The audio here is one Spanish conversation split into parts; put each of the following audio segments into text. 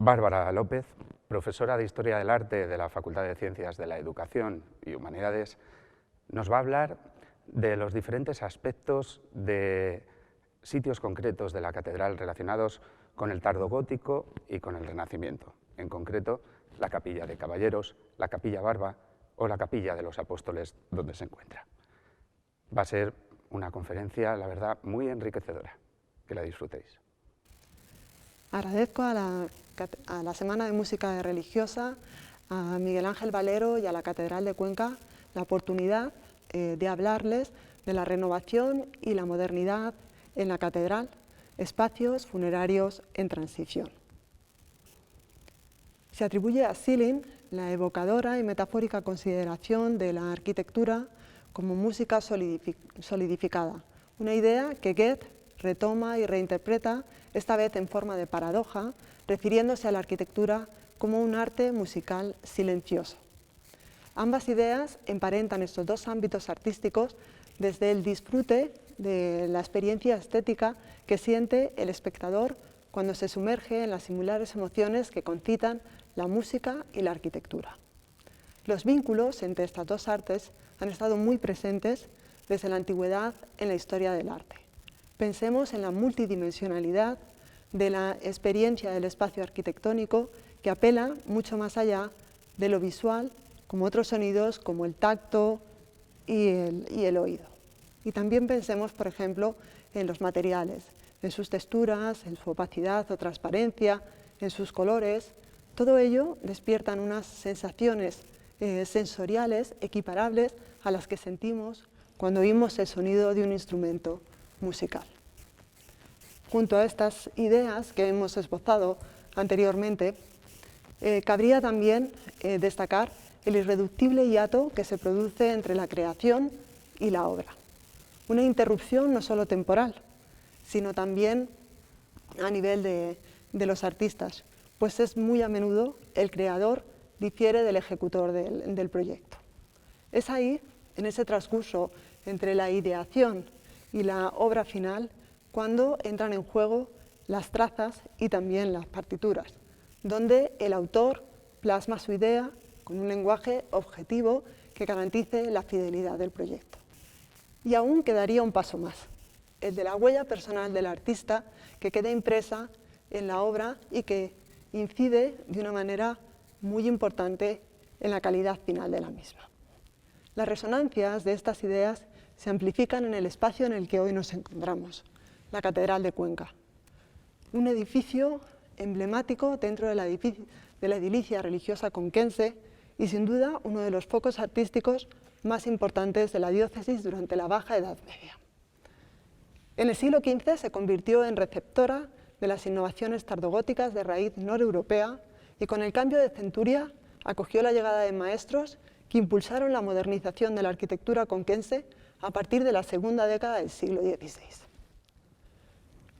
Bárbara López, profesora de Historia del Arte de la Facultad de Ciencias de la Educación y Humanidades, nos va a hablar de los diferentes aspectos de sitios concretos de la catedral relacionados con el tardogótico y con el Renacimiento, en concreto la Capilla de Caballeros, la Capilla Barba o la Capilla de los Apóstoles, donde se encuentra. Va a ser una conferencia, la verdad, muy enriquecedora. Que la disfrutéis. Agradezco a la Semana de Música Religiosa, a Miguel Ángel Valero y a la Catedral de Cuenca la oportunidad de hablarles de la renovación y la modernidad en la catedral, espacios funerarios en transición. Se atribuye a Schilling la evocadora y metafórica consideración de la arquitectura como música solidificada, una idea que Goethe retoma y reinterpreta, esta vez en forma de paradoja, refiriéndose a la arquitectura como un arte musical silencioso. Ambas ideas emparentan estos dos ámbitos artísticos desde el disfrute de la experiencia estética que siente el espectador cuando se sumerge en las singulares emociones que concitan la música y la arquitectura. Los vínculos entre estas dos artes han estado muy presentes desde la antigüedad en la historia del arte. Pensemos en la multidimensionalidad de la experiencia del espacio arquitectónico que apela mucho más allá de lo visual, como otros sonidos como el tacto y el oído. Y también pensemos, por ejemplo, en los materiales, en sus texturas, en su opacidad o transparencia, en sus colores. Todo ello despiertan unas sensaciones sensoriales equiparables a las que sentimos cuando oímos el sonido de un instrumento musical. Junto a estas ideas que hemos esbozado anteriormente, cabría también destacar el irreductible hiato que se produce entre la creación y la obra. Una interrupción no solo temporal, sino también a nivel de los artistas, pues es muy a menudo el creador difiere del ejecutor del proyecto. Es ahí, en ese transcurso entre la ideación y la obra final, cuando entran en juego las trazas y también las partituras, donde el autor plasma su idea con un lenguaje objetivo que garantice la fidelidad del proyecto. Y aún quedaría un paso más, el de la huella personal del artista que queda impresa en la obra y que incide de una manera muy importante en la calidad final de la misma. Las resonancias de estas ideas se amplifican en el espacio en el que hoy nos encontramos, la Catedral de Cuenca, un edificio emblemático dentro de la edilicia religiosa conquense y sin duda uno de los focos artísticos más importantes de la diócesis durante la Baja Edad Media. En el siglo XV se convirtió en receptora de las innovaciones tardogóticas de raíz noreuropea y con el cambio de centuria acogió la llegada de maestros que impulsaron la modernización de la arquitectura conquense a partir de la segunda década del siglo XVI.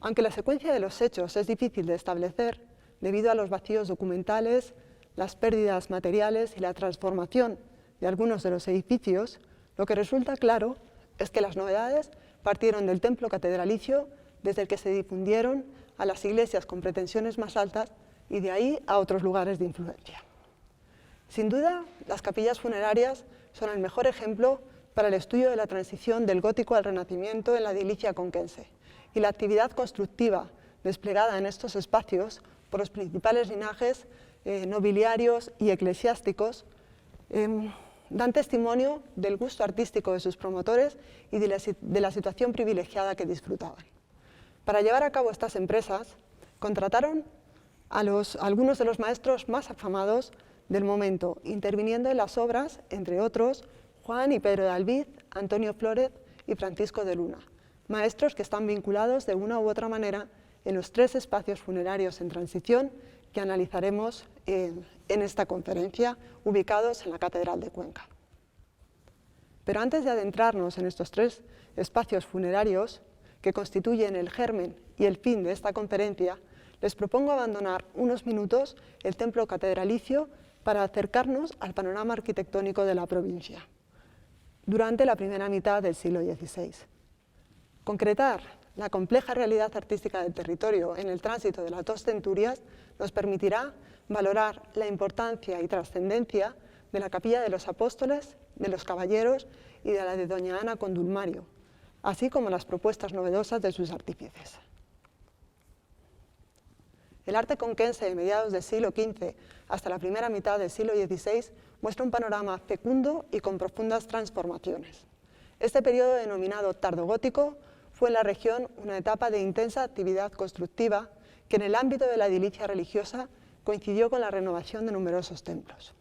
Aunque la secuencia de los hechos es difícil de establecer debido a los vacíos documentales, las pérdidas materiales y la transformación de algunos de los edificios, lo que resulta claro es que las novedades partieron del templo catedralicio desde el que se difundieron a las iglesias con pretensiones más altas y de ahí a otros lugares de influencia. Sin duda, las capillas funerarias son el mejor ejemplo para el estudio de la transición del gótico al renacimiento en la edilicia conquense y la actividad constructiva desplegada en estos espacios por los principales linajes nobiliarios y eclesiásticos dan testimonio del gusto artístico de sus promotores y de la situación privilegiada que disfrutaban. Para llevar a cabo estas empresas, contrataron a algunos de los maestros más afamados del momento, interviniendo en las obras, entre otros, Juan y Pedro de Albiz, Antonio Flórez y Francisco de Luna, maestros que están vinculados de una u otra manera en los tres espacios funerarios en transición que analizaremos en esta conferencia, ubicados en la Catedral de Cuenca. Pero antes de adentrarnos en estos tres espacios funerarios, que constituyen el germen y el fin de esta conferencia, les propongo abandonar unos minutos el templo catedralicio para acercarnos al panorama arquitectónico de la provincia durante la primera mitad del siglo XVI. Concretar la compleja realidad artística del territorio en el tránsito de las dos centurias nos permitirá valorar la importancia y trascendencia de la Capilla de los Apóstoles, de los Caballeros y de la de Doña Ana Condulmario, así como las propuestas novedosas de sus artífices. El arte conquense de mediados del siglo XV hasta la primera mitad del siglo XVI muestra un panorama fecundo y con profundas transformaciones. Este periodo, denominado tardogótico, fue en la región una etapa de intensa actividad constructiva que en el ámbito de la edilicia religiosa coincidió con la renovación de numerosos templos.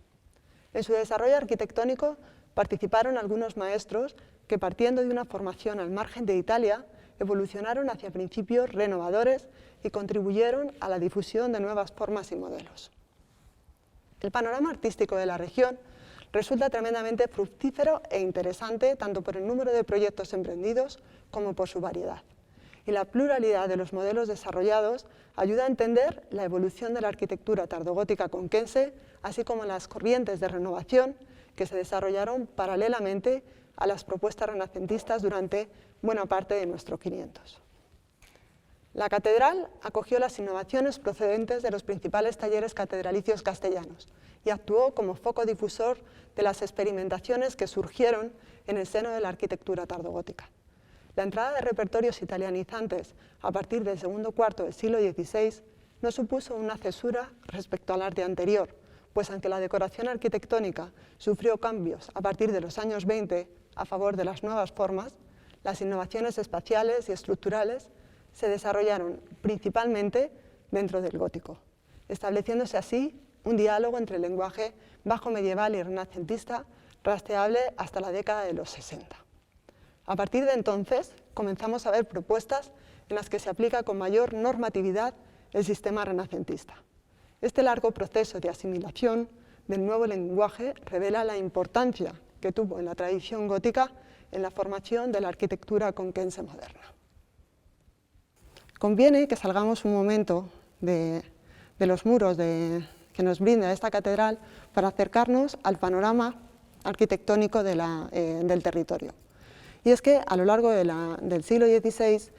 En su desarrollo arquitectónico participaron algunos maestros que, partiendo de una formación al margen de Italia, evolucionaron hacia principios renovadores y contribuyeron a la difusión de nuevas formas y modelos. El panorama artístico de la región resulta tremendamente fructífero e interesante tanto por el número de proyectos emprendidos como por su variedad. Y la pluralidad de los modelos desarrollados ayuda a entender la evolución de la arquitectura tardogótica conquense, así como las corrientes de renovación que se desarrollaron paralelamente a las propuestas renacentistas durante buena parte de nuestro 500. La catedral acogió las innovaciones procedentes de los principales talleres catedralicios castellanos y actuó como foco difusor de las experimentaciones que surgieron en el seno de la arquitectura tardogótica. La entrada de repertorios italianizantes a partir del segundo cuarto del siglo XVI no supuso una cesura respecto al arte anterior, pues aunque la decoración arquitectónica sufrió cambios a partir de los años 20 a favor de las nuevas formas, las innovaciones espaciales y estructurales se desarrollaron principalmente dentro del gótico, estableciéndose así un diálogo entre el lenguaje bajo medieval y renacentista rastreable hasta la década de los 60. A partir de entonces comenzamos a ver propuestas en las que se aplica con mayor normatividad el sistema renacentista. Este largo proceso de asimilación del nuevo lenguaje revela la importancia que tuvo en la tradición gótica en la formación de la arquitectura conquense moderna. Conviene que salgamos un momento de los muros que nos brinda esta catedral para acercarnos al panorama arquitectónico del territorio. Y es que a lo largo del siglo XVI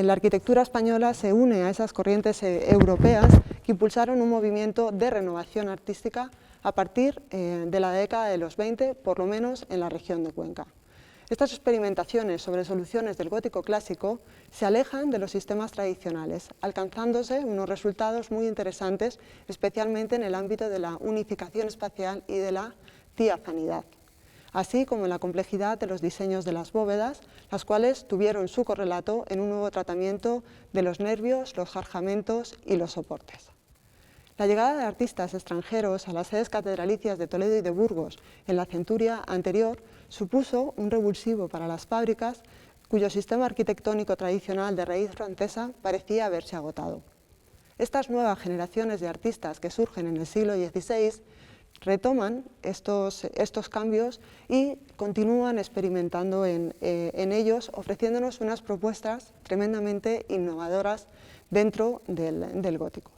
la arquitectura española se une a esas corrientes europeas que impulsaron un movimiento de renovación artística a partir de la década de los 20, por lo menos en la región de Cuenca. Estas experimentaciones sobre soluciones del gótico clásico se alejan de los sistemas tradicionales, alcanzándose unos resultados muy interesantes, especialmente en el ámbito de la unificación espacial y de la diafanidad, así como en la complejidad de los diseños de las bóvedas, las cuales tuvieron su correlato en un nuevo tratamiento de los nervios, los jarjamentos y los soportes. La llegada de artistas extranjeros a las sedes catedralicias de Toledo y de Burgos en la centuria anterior supuso un revulsivo para las fábricas cuyo sistema arquitectónico tradicional de raíz francesa parecía haberse agotado. Estas nuevas generaciones de artistas que surgen en el siglo XVI retoman estos cambios y continúan experimentando en ellos, ofreciéndonos unas propuestas tremendamente innovadoras dentro del gótico.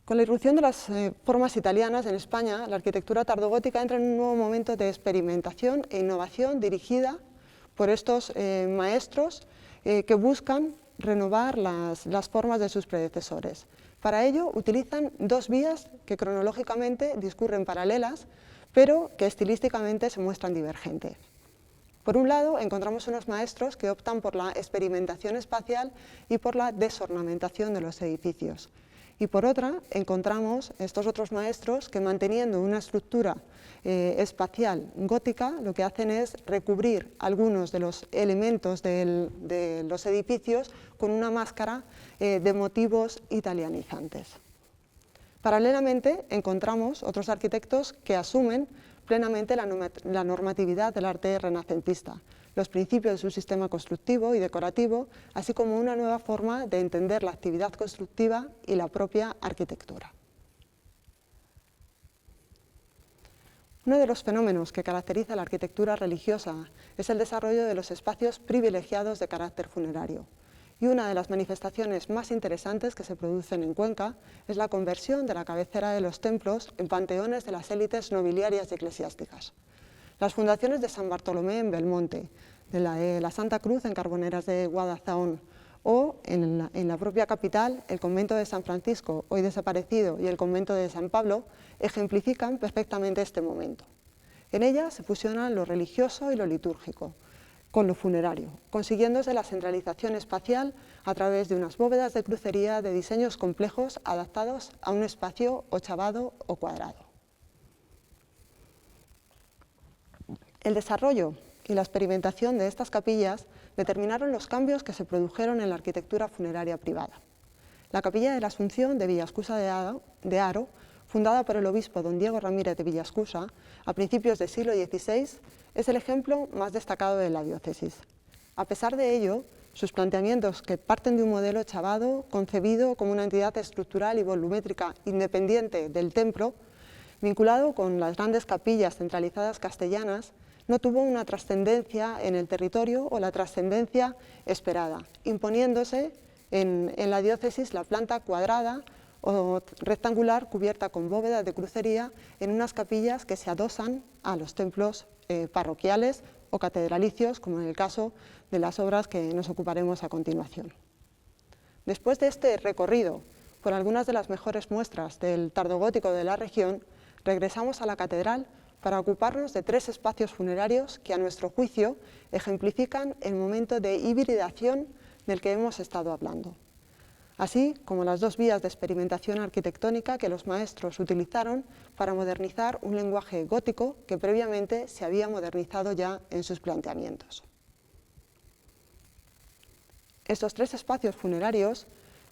Con la irrupción de las formas italianas en España, la arquitectura tardogótica entra en un nuevo momento de experimentación e innovación dirigida por estos maestros que buscan renovar las formas de sus predecesores. Para ello utilizan dos vías que cronológicamente discurren paralelas, pero que estilísticamente se muestran divergentes. Por un lado, encontramos unos maestros que optan por la experimentación espacial y por la desornamentación de los edificios. Y por otra, encontramos estos otros maestros que, manteniendo una estructura espacial gótica, lo que hacen es recubrir algunos de los elementos de los edificios con una máscara de motivos italianizantes. Paralelamente, encontramos otros arquitectos que asumen plenamente la normatividad del arte renacentista, los principios de su sistema constructivo y decorativo, así como una nueva forma de entender la actividad constructiva y la propia arquitectura. Uno de los fenómenos que caracteriza la arquitectura religiosa es el desarrollo de los espacios privilegiados de carácter funerario. Y una de las manifestaciones más interesantes que se producen en Cuenca es la conversión de la cabecera de los templos en panteones de las élites nobiliarias y eclesiásticas. Las fundaciones de San Bartolomé en Belmonte, de la Santa Cruz en Carboneras de Guadalzahón, o en la propia capital, el convento de San Francisco, hoy desaparecido, y el convento de San Pablo, ejemplifican perfectamente este momento. En ella se fusionan lo religioso y lo litúrgico, con lo funerario, consiguiéndose la centralización espacial a través de unas bóvedas de crucería de diseños complejos adaptados a un espacio ochavado o cuadrado. El desarrollo y la experimentación de estas capillas determinaron los cambios que se produjeron en la arquitectura funeraria privada. La capilla de la Asunción de Villascusa de Haro, fundada por el obispo don Diego Ramírez de Villascusa a principios del siglo XVI, es el ejemplo más destacado de la diócesis. A pesar de ello, sus planteamientos, que parten de un modelo ochavado, concebido como una entidad estructural y volumétrica independiente del templo, vinculado con las grandes capillas centralizadas castellanas, no tuvo una trascendencia en el territorio o la trascendencia esperada, imponiéndose en la diócesis la planta cuadrada o rectangular cubierta con bóvedas de crucería en unas capillas que se adosan a los templos parroquiales o catedralicios, como en el caso de las obras que nos ocuparemos a continuación. Después de este recorrido por algunas de las mejores muestras del tardogótico de la región, regresamos a la catedral para ocuparnos de 3 espacios funerarios que, a nuestro juicio, ejemplifican el momento de hibridación del que hemos estado hablando, así como las 2 vías de experimentación arquitectónica que los maestros utilizaron para modernizar un lenguaje gótico que previamente se había modernizado ya en sus planteamientos. Estos 3 espacios funerarios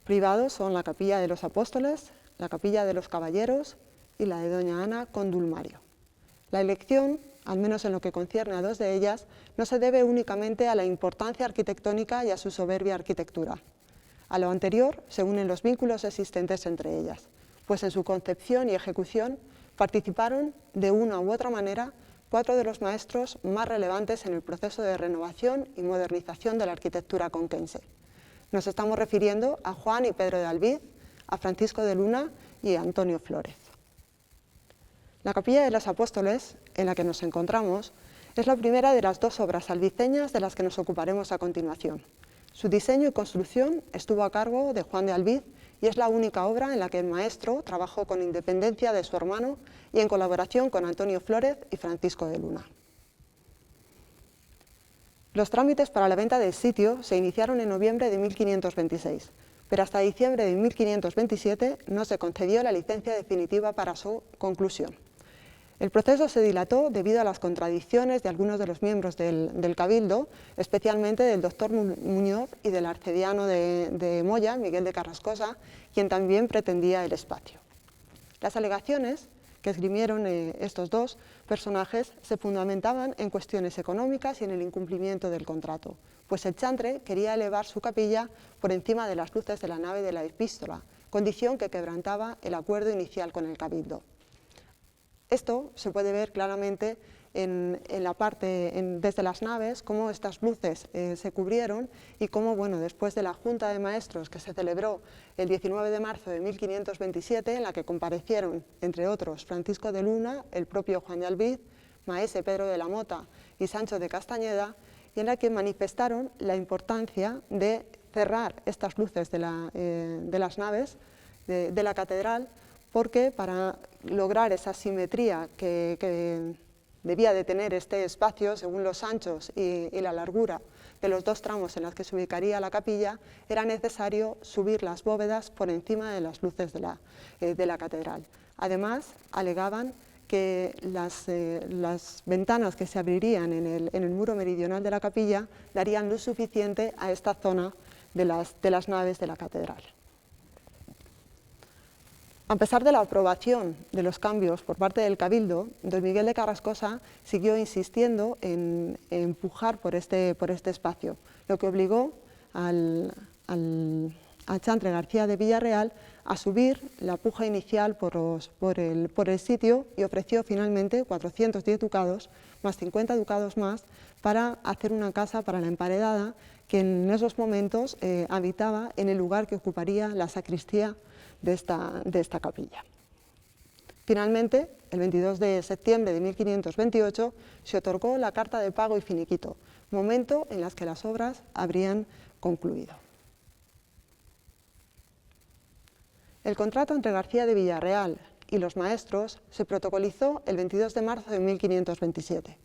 privados son la Capilla de los Apóstoles, la Capilla de los Caballeros y la de Doña Ana con Dulmario. La elección, al menos en lo que concierne a 2 de ellas, no se debe únicamente a la importancia arquitectónica y a su soberbia arquitectura. A lo anterior se unen los vínculos existentes entre ellas, pues en su concepción y ejecución participaron de una u otra manera 4 de los maestros más relevantes en el proceso de renovación y modernización de la arquitectura conquense. Nos estamos refiriendo a Juan y Pedro de Albiz, a Francisco de Luna y a Antonio Flórez. La Capilla de los Apóstoles, en la que nos encontramos, es la primera de las 2 obras albiceñas de las que nos ocuparemos a continuación. Su diseño y construcción estuvo a cargo de Juan de Albiz y es la única obra en la que el maestro trabajó con independencia de su hermano y en colaboración con Antonio Flórez y Francisco de Luna. Los trámites para la venta del sitio se iniciaron en noviembre de 1526, pero hasta diciembre de 1527 no se concedió la licencia definitiva para su conclusión. El proceso se dilató debido a las contradicciones de algunos de los miembros del Cabildo, especialmente del doctor Muñoz y del arcediano de Moya, Miguel de Carrascosa, quien también pretendía el espacio. Las alegaciones que esgrimieron estos 2 personajes se fundamentaban en cuestiones económicas y en el incumplimiento del contrato, pues el chantre quería elevar su capilla por encima de las luces de la nave de la epístola, condición que quebrantaba el acuerdo inicial con el Cabildo. Esto se puede ver claramente en la parte desde las naves, cómo estas luces se cubrieron y cómo, después de la Junta de Maestros que se celebró el 19 de marzo de 1527, en la que comparecieron, entre otros, Francisco de Luna, el propio Juan de Albiz, maese Pedro de la Mota y Sancho de Castañeda, y en la que manifestaron la importancia de cerrar estas luces de las naves de la catedral, porque para lograr esa simetría que debía de tener este espacio, según los anchos y la largura de los 2 tramos en los que se ubicaría la capilla, era necesario subir las bóvedas por encima de las luces de la catedral. Además, alegaban que las ventanas que se abrirían en el muro meridional de la capilla darían luz suficiente a esta zona de las naves de la catedral. A pesar de la aprobación de los cambios por parte del Cabildo, don Miguel de Carrascosa siguió insistiendo en empujar por este espacio, lo que obligó al chantre García de Villarreal a subir la puja inicial por el sitio y ofreció finalmente 410 ducados, más 50 ducados más, para hacer una casa para la emparedada que en esos momentos habitaba en el lugar que ocuparía la sacristía de esta capilla. Finalmente, el 22 de septiembre de 1528, se otorgó la carta de pago y finiquito, momento en el que las obras habrían concluido. El contrato entre García de Villarreal y los maestros se protocolizó el 22 de marzo de 1527.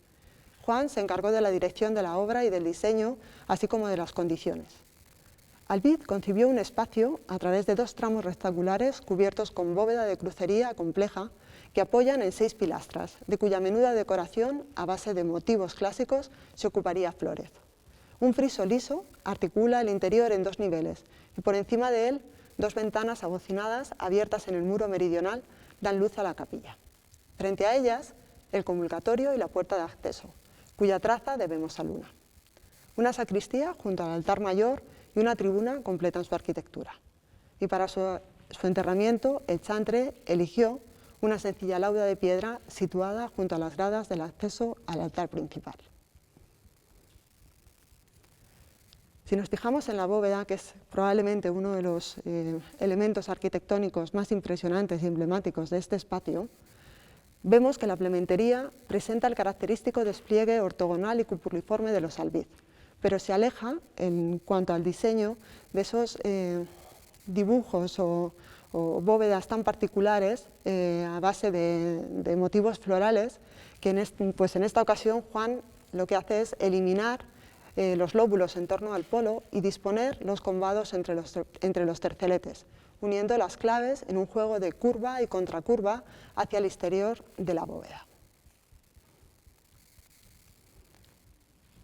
Juan se encargó de la dirección de la obra y del diseño, así como de las condiciones. Albid concibió un espacio a través de 2 tramos rectangulares cubiertos con bóveda de crucería compleja que apoyan en 6 pilastras, de cuya menuda decoración, a base de motivos clásicos, se ocuparía Flórez. Un friso liso articula el interior en 2 niveles y por encima de él 2 ventanas abocinadas abiertas en el muro meridional dan luz a la capilla. Frente a ellas, el comulgatorio y la puerta de acceso, cuya traza debemos a Luna. Una sacristía junto al altar mayor y una tribuna completan su arquitectura. Y para su enterramiento, el chantre eligió una sencilla lauda de piedra situada junto a las gradas del acceso al altar principal. Si nos fijamos en la bóveda, que es probablemente uno de los elementos arquitectónicos más impresionantes y emblemáticos de este espacio, vemos que la plementería presenta el característico despliegue ortogonal y cupuliforme de los Albid, pero se aleja en cuanto al diseño de esos dibujos o bóvedas tan particulares a base de motivos florales que en esta ocasión Juan lo que hace es eliminar los lóbulos en torno al polo y disponer los combados entre los terceletes, uniendo las claves en un juego de curva y contracurva hacia el exterior de la bóveda.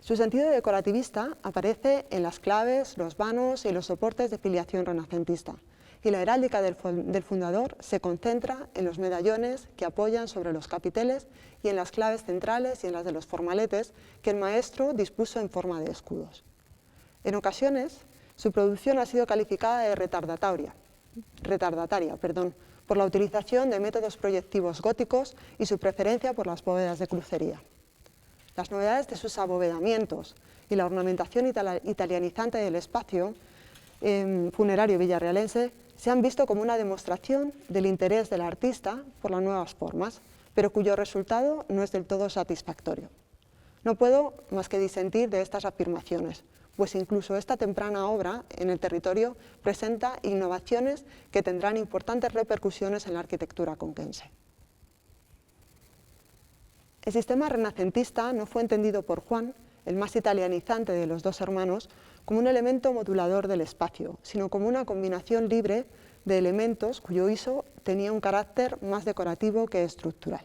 Su sentido decorativista aparece en las claves, los vanos y los soportes de filiación renacentista, y la heráldica del fundador se concentra en los medallones que apoyan sobre los capiteles y en las claves centrales y en las de los formaletes que el maestro dispuso en forma de escudos. En ocasiones, su producción ha sido calificada de retardataria, por la utilización de métodos proyectivos góticos y su preferencia por las bóvedas de crucería. Las novedades de sus abovedamientos y la ornamentación italianizante del espacio funerario villarrealense se han visto como una demostración del interés del artista por las nuevas formas, pero cuyo resultado no es del todo satisfactorio. No puedo más que disentir de estas afirmaciones, pues incluso esta temprana obra en el territorio presenta innovaciones que tendrán importantes repercusiones en la arquitectura conquense. El sistema renacentista no fue entendido por Juan, el más italianizante de los 2 hermanos, como un elemento modulador del espacio, sino como una combinación libre de elementos cuyo uso tenía un carácter más decorativo que estructural.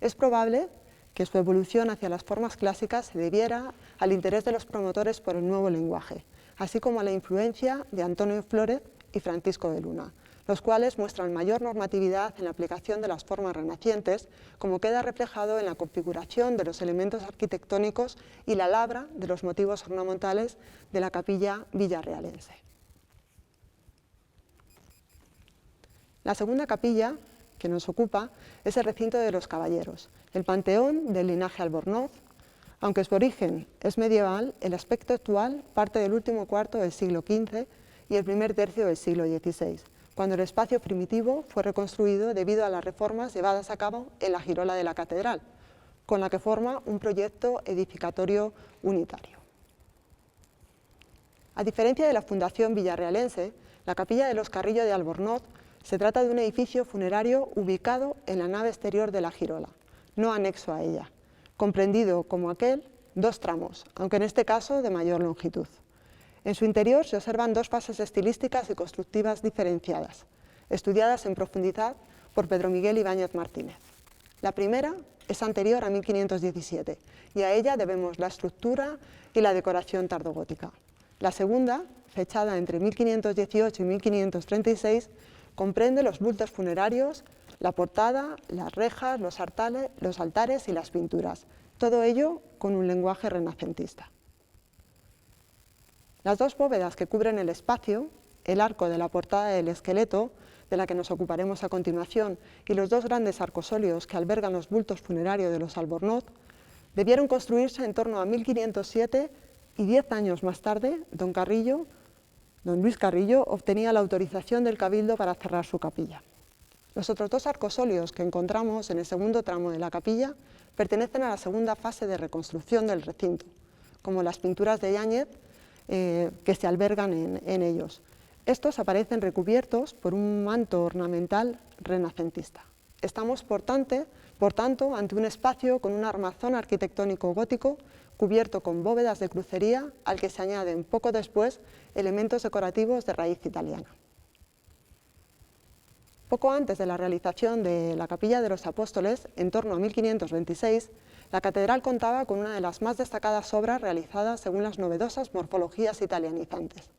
Es probable que su evolución hacia las formas clásicas se debiera al interés de los promotores por el nuevo lenguaje, así como a la influencia de Antonio Flórez y Francisco de Luna, los cuales muestran mayor normatividad en la aplicación de las formas renacientes, como queda reflejado en la configuración de los elementos arquitectónicos y la labra de los motivos ornamentales de la capilla villarrealense. La segunda capilla que nos ocupa es el recinto de los caballeros, el panteón del linaje Albornoz. Aunque su origen es medieval, el aspecto actual parte del último cuarto del siglo XV y el primer tercio del siglo XVI, cuando el espacio primitivo fue reconstruido debido a las reformas llevadas a cabo en la girola de la catedral, con la que forma un proyecto edificatorio unitario. A diferencia de la fundación villarrealense, la capilla de los Carrillo de Albornoz se trata de un edificio funerario ubicado en la nave exterior de la girola, no anexo a ella, comprendido como aquel 2 tramos, aunque en este caso de mayor longitud. En su interior se observan 2 fases estilísticas y constructivas diferenciadas, estudiadas en profundidad por Pedro Miguel Ibáñez Martínez. La primera es anterior a 1517 y a ella debemos la estructura y la decoración tardogótica. La segunda, fechada entre 1518 y 1536, comprende los bultos funerarios, la portada, las rejas, los altares y las pinturas, todo ello con un lenguaje renacentista. Las 2 bóvedas que cubren el espacio, el arco de la portada del esqueleto, de la que nos ocuparemos a continuación, y los 2 grandes arcosolios que albergan los bultos funerarios de los Albornoz, debieron construirse en torno a 1507 y 10 años más tarde, don Luis Carrillo obtenía la autorización del Cabildo para cerrar su capilla. Los otros dos arcosolios que encontramos en el segundo tramo de la capilla pertenecen a la segunda fase de reconstrucción del recinto, como las pinturas de Yáñez que se albergan en ellos. Estos aparecen recubiertos por un manto ornamental renacentista. Estamos, por tanto, ante un espacio con un armazón arquitectónico gótico cubierto con bóvedas de crucería, al que se añaden poco después elementos decorativos de raíz italiana. Poco antes de la realización de la Capilla de los Apóstoles, en torno a 1526, la catedral contaba con una de las más destacadas obras realizadas según las novedosas morfologías italianizantes: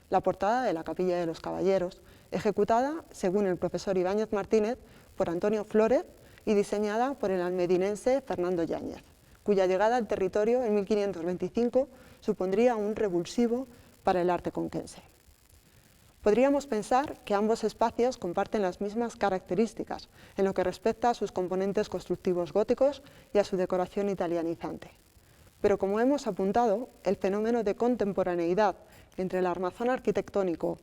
la portada de la Capilla de los Caballeros, ejecutada, según el profesor Ibáñez Martínez, por Antonio Flórez y diseñada por el almedinense Fernando Yáñez, cuya llegada al territorio en 1525 supondría un revulsivo para el arte conquense. Podríamos pensar que ambos espacios comparten las mismas características en lo que respecta a sus componentes constructivos góticos y a su decoración italianizante. Pero como hemos apuntado, el fenómeno de contemporaneidad entre el armazón arquitectónico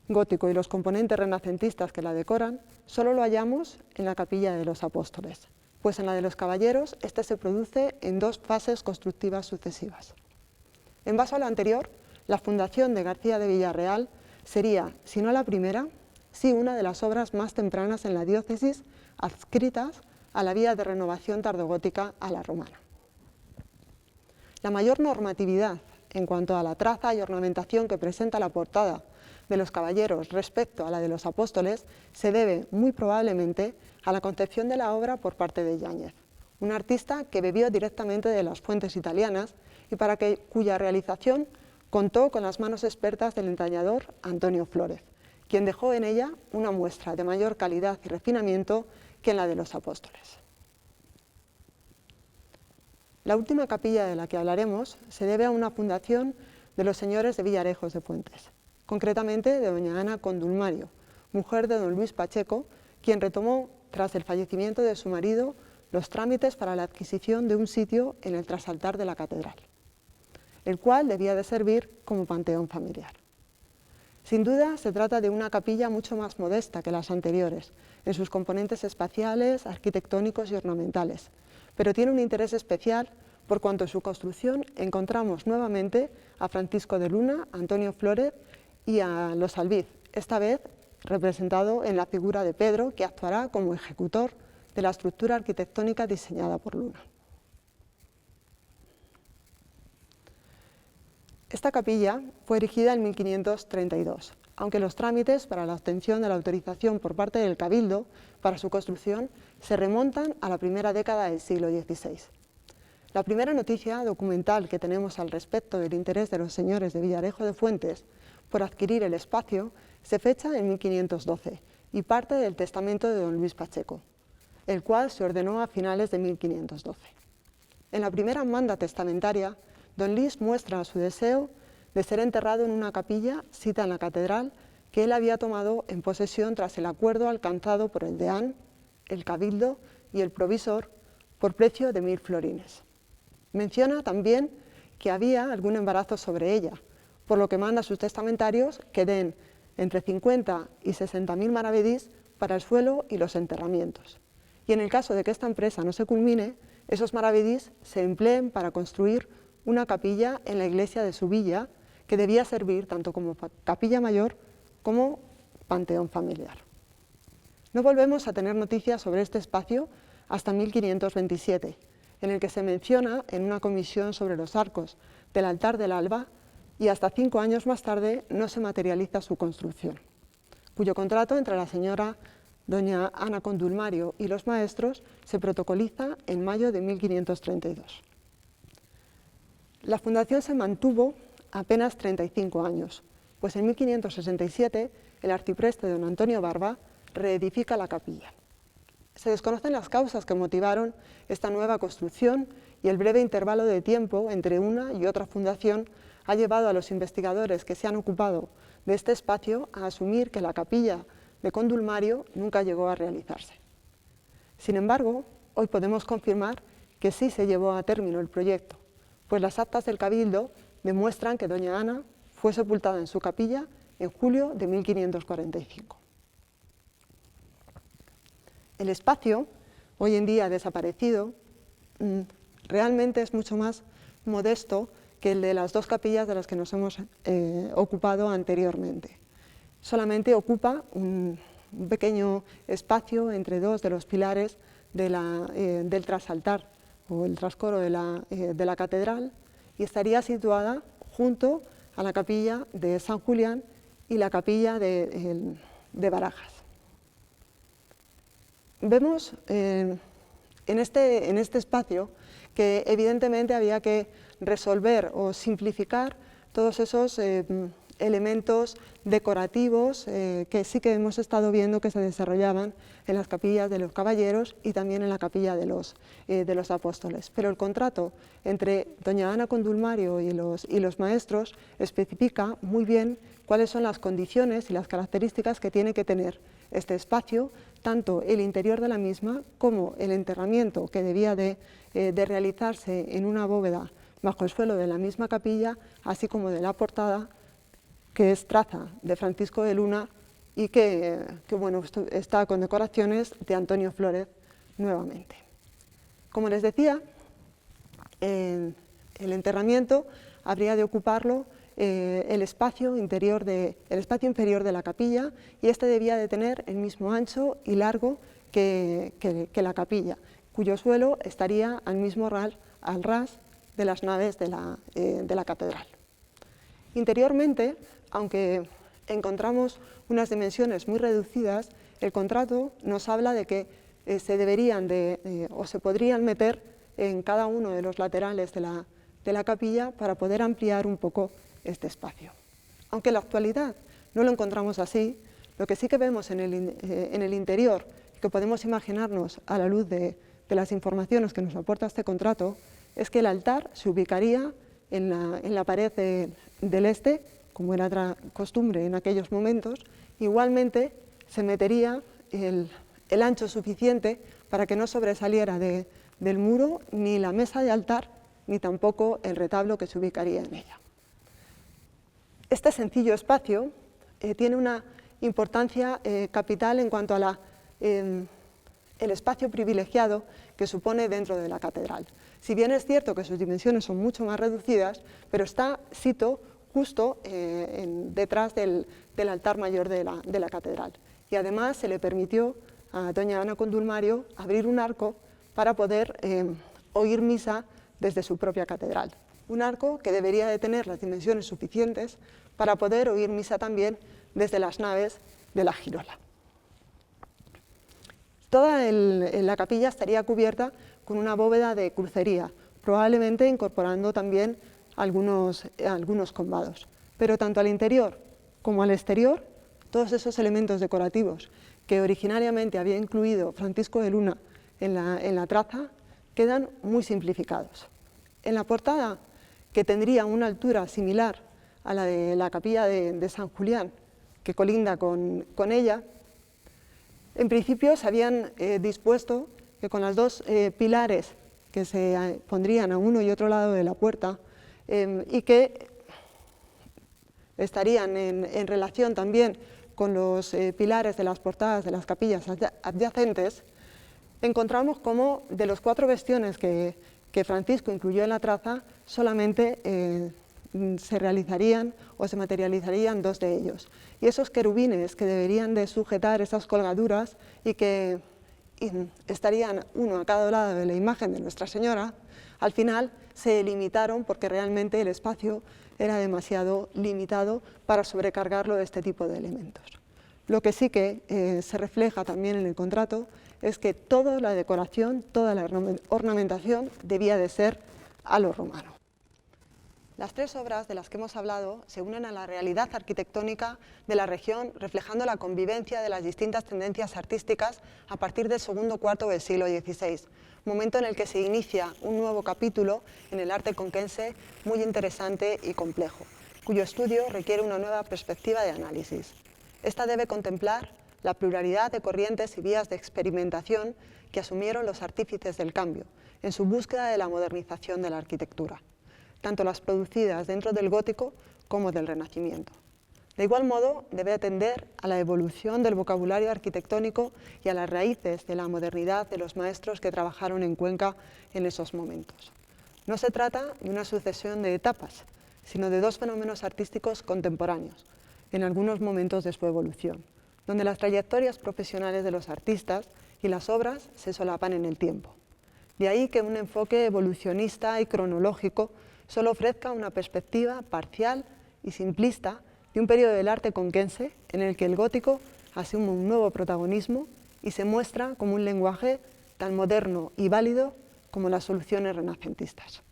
gótico y los componentes renacentistas que la decoran solo lo hallamos en la Capilla de los Apóstoles, pues en la de los Caballeros este se produce en dos fases constructivas sucesivas. En base a lo anterior, la fundación de García de Villarreal sería, si no la primera, sí una de las obras más tempranas en la diócesis adscritas a la vía de renovación tardogótica a la romana. La mayor normatividad en cuanto a la traza y ornamentación que presenta la portada de los Caballeros respecto a la de los Apóstoles se debe muy probablemente a la concepción de la obra por parte de Yáñez, un artista que bebió directamente de las fuentes italianas y para cuya realización contó con las manos expertas del entallador Antonio Flórez, quien dejó en ella una muestra de mayor calidad y refinamiento que en la de los Apóstoles. La última capilla de la que hablaremos se debe a una fundación de los señores de Villarejos de Fuentes, concretamente de doña Ana Condulmario, mujer de don Luis Pacheco, quien retomó, tras el fallecimiento de su marido, los trámites para la adquisición de un sitio en el trasaltar de la catedral, el cual debía de servir como panteón familiar. Sin duda, se trata de una capilla mucho más modesta que las anteriores, en sus componentes espaciales, arquitectónicos y ornamentales, pero tiene un interés especial por cuanto en su construcción encontramos nuevamente a Francisco de Luna, Antonio Flórez y a los Albiz, esta vez representado en la figura de Pedro, que actuará como ejecutor de la estructura arquitectónica diseñada por Luna. Esta capilla fue erigida en 1532, aunque los trámites para la obtención de la autorización por parte del Cabildo para su construcción se remontan a la primera década del siglo XVI. La primera noticia documental que tenemos al respecto del interés de los señores de Villarejo de Fuentes por adquirir el espacio se fecha en 1512 y parte del testamento de don Luis Pacheco, el cual se ordenó a finales de 1512. En la primera manda testamentaria, don Luis muestra su deseo de ser enterrado en una capilla sita en la catedral que él había tomado en posesión tras el acuerdo alcanzado por el deán, el cabildo y el provisor por precio de 1000 florines. Menciona también que había algún embarazo sobre ella, por lo que manda a sus testamentarios que den entre 50 y 60.000 maravedís para el suelo y los enterramientos. Y en el caso de que esta empresa no se culmine, esos maravedís se empleen para construir una capilla en la iglesia de su villa, que debía servir tanto como capilla mayor como panteón familiar. No volvemos a tener noticias sobre este espacio hasta 1527, en el que se menciona en una comisión sobre los arcos del altar del Alba, y hasta 5 años más tarde no se materializa su construcción, cuyo contrato entre la señora doña Ana Condulmario y los maestros se protocoliza en mayo de 1532. La fundación se mantuvo apenas 35 años, pues en 1567 el arcipreste don Antonio Barba reedifica la capilla. Se desconocen las causas que motivaron esta nueva construcción y el breve intervalo de tiempo entre una y otra fundación ha llevado a los investigadores que se han ocupado de este espacio a asumir que la capilla de Condulmario nunca llegó a realizarse. Sin embargo, hoy podemos confirmar que sí se llevó a término el proyecto, pues las actas del Cabildo demuestran que doña Ana fue sepultada en su capilla en julio de 1545. El espacio, hoy en día desaparecido, realmente es mucho más modesto que el de las dos capillas de las que nos hemos ocupado anteriormente. Solamente ocupa un pequeño espacio entre dos de los pilares del trasaltar o el trascoro de la catedral, y estaría situada junto a la capilla de San Julián y la capilla de Barajas. Vemos en este espacio que evidentemente había que resolver o simplificar todos esos elementos decorativos que sí que hemos estado viendo que se desarrollaban en las capillas de los caballeros y también en la capilla de los apóstoles. Pero el contrato entre doña Ana Condulmario y los maestros especifica muy bien cuáles son las condiciones y las características que tiene que tener este espacio, tanto el interior de la misma como el enterramiento que debía de realizarse en una bóveda bajo el suelo de la misma capilla, así como de la portada, que es traza de Francisco de Luna y que bueno, está con decoraciones de Antonio Flórez nuevamente. Como les decía, el enterramiento habría de ocuparlo el espacio inferior de la capilla, y este debía de tener el mismo ancho y largo que la capilla, cuyo suelo estaría al mismo al ras de las naves de la catedral. Interiormente, aunque encontramos unas dimensiones muy reducidas, el contrato nos habla de que se deberían o se podrían meter en cada uno de los laterales de la capilla para poder ampliar un poco este espacio. Aunque en la actualidad no lo encontramos así, lo que sí que vemos en el interior, que podemos imaginarnos a la luz de las informaciones que nos aporta este contrato, es que el altar se ubicaría en la pared del este, como era otra costumbre en aquellos momentos. Igualmente se metería el ancho suficiente para que no sobresaliera del muro ni la mesa de altar, ni tampoco el retablo que se ubicaría en ella. Este sencillo espacio tiene una importancia capital en cuanto a el espacio privilegiado que supone dentro de la catedral. Si bien es cierto que sus dimensiones son mucho más reducidas, pero está sito justo detrás del altar mayor de la catedral. Y además se le permitió a doña Ana Condulmario abrir un arco para poder oír misa desde su propia catedral. Un arco que debería de tener las dimensiones suficientes para poder oír misa también desde las naves de la girola. Toda la capilla estaría cubierta con una bóveda de crucería, probablemente incorporando también algunos combados. Pero tanto al interior como al exterior, todos esos elementos decorativos que originariamente había incluido Francisco de Luna en la traza quedan muy simplificados. En la portada, que tendría una altura similar a la de la capilla de San Julián, que colinda con ella, en principio se habían dispuesto que con los dos pilares que se pondrían a uno y otro lado de la puerta y que estarían en relación también con los pilares de las portadas de las capillas adyacentes, encontramos como de los 4 bastiones que Francisco incluyó en la traza, solamente se realizarían o se materializarían 2 de ellos. Y esos querubines que deberían de sujetar esas colgaduras y que estarían uno a cada lado de la imagen de Nuestra Señora, al final se limitaron porque realmente el espacio era demasiado limitado para sobrecargarlo de este tipo de elementos. Lo que sí que se refleja también en el contrato es que toda la decoración, toda la ornamentación debía de ser a lo romano. Las 3 obras de las que hemos hablado se unen a la realidad arquitectónica de la región, reflejando la convivencia de las distintas tendencias artísticas a partir del segundo cuarto del siglo XVI, momento en el que se inicia un nuevo capítulo en el arte conquense muy interesante y complejo, cuyo estudio requiere una nueva perspectiva de análisis. Esta debe contemplar la pluralidad de corrientes y vías de experimentación que asumieron los artífices del cambio en su búsqueda de la modernización de la arquitectura, tanto las producidas dentro del gótico como del Renacimiento. De igual modo, debe atender a la evolución del vocabulario arquitectónico y a las raíces de la modernidad de los maestros que trabajaron en Cuenca en esos momentos. No se trata de una sucesión de etapas, sino de dos fenómenos artísticos contemporáneos, en algunos momentos de su evolución, donde las trayectorias profesionales de los artistas y las obras se solapan en el tiempo. De ahí que un enfoque evolucionista y cronológico solo ofrezca una perspectiva parcial y simplista de un periodo del arte conquense en el que el gótico asume un nuevo protagonismo y se muestra como un lenguaje tan moderno y válido como las soluciones renacentistas.